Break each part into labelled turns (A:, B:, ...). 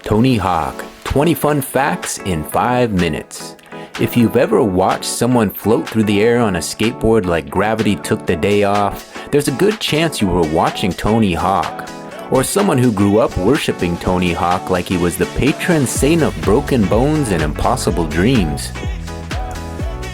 A: Tony Hawk, 20 fun facts in 5 minutes. If you've ever watched someone float through the air on a skateboard like gravity took the day off, there's a good chance you were watching Tony Hawk. Or someone who grew up worshipping Tony Hawk like he was the patron saint of broken bones and impossible dreams.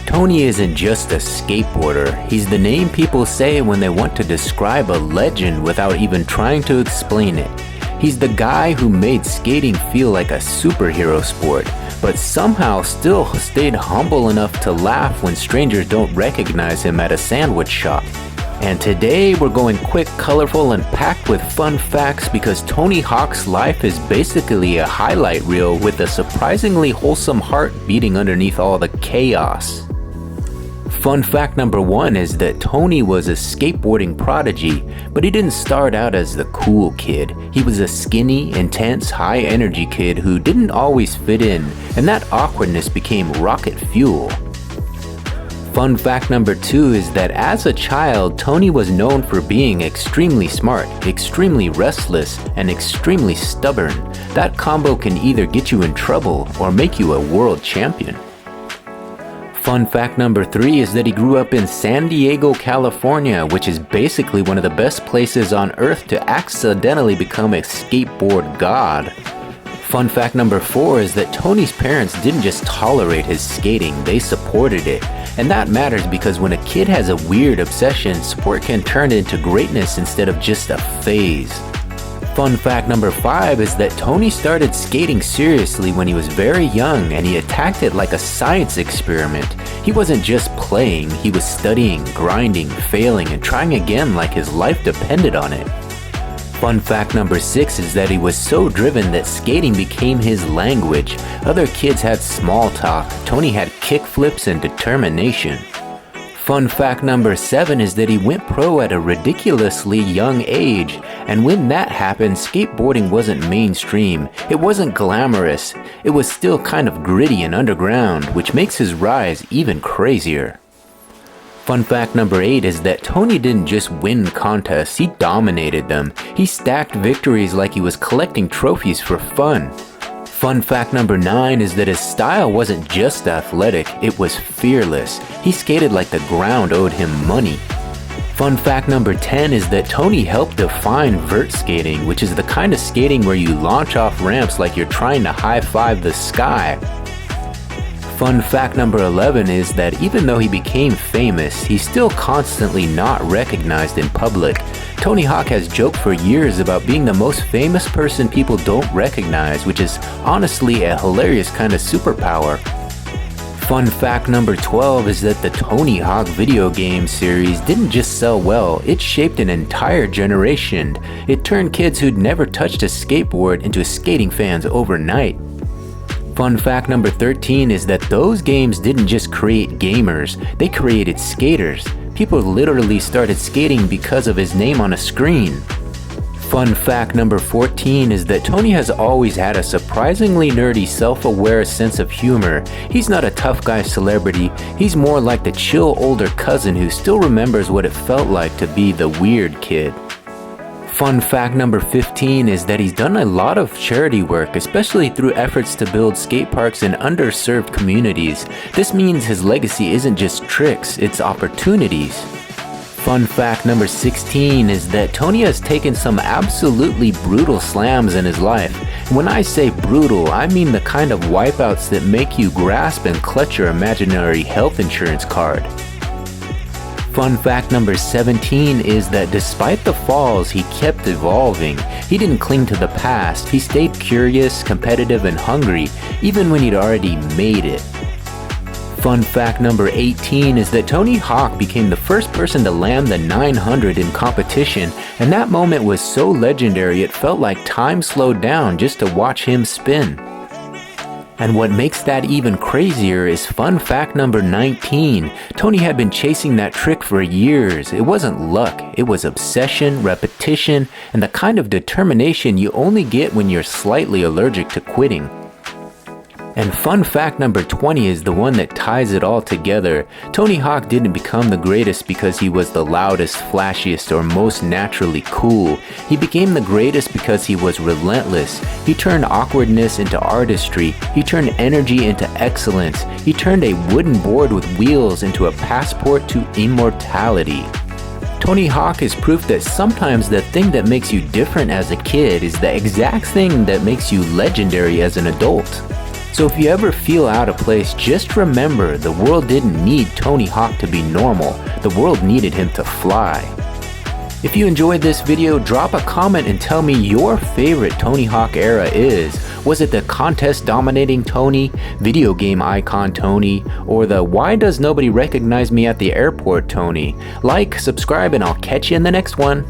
A: Tony isn't just a skateboarder, he's the name people say when they want to describe a legend without even trying to explain it. He's the guy who made skating feel like a superhero sport, but somehow still stayed humble enough to laugh when strangers don't recognize him at a sandwich shop. And today we're going quick, colorful, and packed with fun facts because Tony Hawk's life is basically a highlight reel with a surprisingly wholesome heart beating underneath all the chaos. Fun fact number 1 is that Tony was a skateboarding prodigy, but he didn't start out as the cool kid. He was a skinny, intense, high-energy kid who didn't always fit in, and that awkwardness became rocket fuel. Fun fact number 2 is that as a child, Tony was known for being extremely smart, extremely restless, and extremely stubborn. That combo can either get you in trouble or make you a world champion. Fun fact number 3 is that he grew up in San Diego, California, which is basically one of the best places on earth to accidentally become a skateboard god. Fun fact number 4 is that Tony's parents didn't just tolerate his skating, they supported it. And that matters because when a kid has a weird obsession, support can turn into greatness instead of just a phase. Fun fact number 5 is that Tony started skating seriously when he was very young and he attacked it like a science experiment. He wasn't just playing, he was studying, grinding, failing, and trying again like his life depended on it. Fun fact number 6 is that he was so driven that skating became his language. Other kids had small talk, Tony had kickflips and determination. Fun fact number 7 is that he went pro at a ridiculously young age, and when that happened, skateboarding wasn't mainstream. It wasn't glamorous. It was still kind of gritty and underground, which makes his rise even crazier. Fun fact number 8 is that Tony didn't just win contests, he dominated them. He stacked victories like he was collecting trophies for fun. Fun fact number 9 is that his style wasn't just athletic, it was fearless. He skated like the ground owed him money. Fun fact number 10 is that Tony helped define vert skating, which is the kind of skating where you launch off ramps like you're trying to high-five the sky. Fun fact number 11 is that even though he became famous, he's still constantly not recognized in public. Tony Hawk has joked for years about being the most famous person people don't recognize, which is honestly a hilarious kind of superpower. Fun fact number 12 is that the Tony Hawk video game series didn't just sell well, it shaped an entire generation. It turned kids who'd never touched a skateboard into skating fans overnight. Fun fact number 13 is that those games didn't just create gamers, they created skaters. People literally started skating because of his name on a screen. Fun fact number 14 is that Tony has always had a surprisingly nerdy, self-aware sense of humor. He's not a tough guy celebrity, he's more like the chill older cousin who still remembers what it felt like to be the weird kid. Fun fact number 15 is that he's done a lot of charity work, especially through efforts to build skate parks in underserved communities. This means his legacy isn't just tricks, it's opportunities. Fun fact number 16 is that Tony has taken some absolutely brutal slams in his life. When I say brutal, I mean the kind of wipeouts that make you grasp and clutch your imaginary health insurance card. Fun fact number 17 is that despite the falls, he kept evolving. He didn't cling to the past, he stayed curious, competitive, and hungry, even when he'd already made it. Fun fact number 18 is that Tony Hawk became the first person to land the 900 in competition, and that moment was so legendary it felt like time slowed down just to watch him spin. And what makes that even crazier is fun fact number 19. Tony had been chasing that trick for years. It wasn't luck, it was obsession, repetition, and the kind of determination you only get when you're slightly allergic to quitting. And fun fact number 20 is the one that ties it all together. Tony Hawk didn't become the greatest because he was the loudest, flashiest, or most naturally cool. He became the greatest because he was relentless. He turned awkwardness into artistry. He turned energy into excellence. He turned a wooden board with wheels into a passport to immortality. Tony Hawk is proof that sometimes the thing that makes you different as a kid is the exact thing that makes you legendary as an adult. So if you ever feel out of place, just remember the world didn't need Tony Hawk to be normal. The world needed him to fly. If you enjoyed this video, drop a comment and tell me your favorite Tony Hawk era is. Was it the contest dominating Tony, video game icon Tony, or the why does nobody recognize me at the airport Tony? Like, subscribe, and I'll catch you in the next one.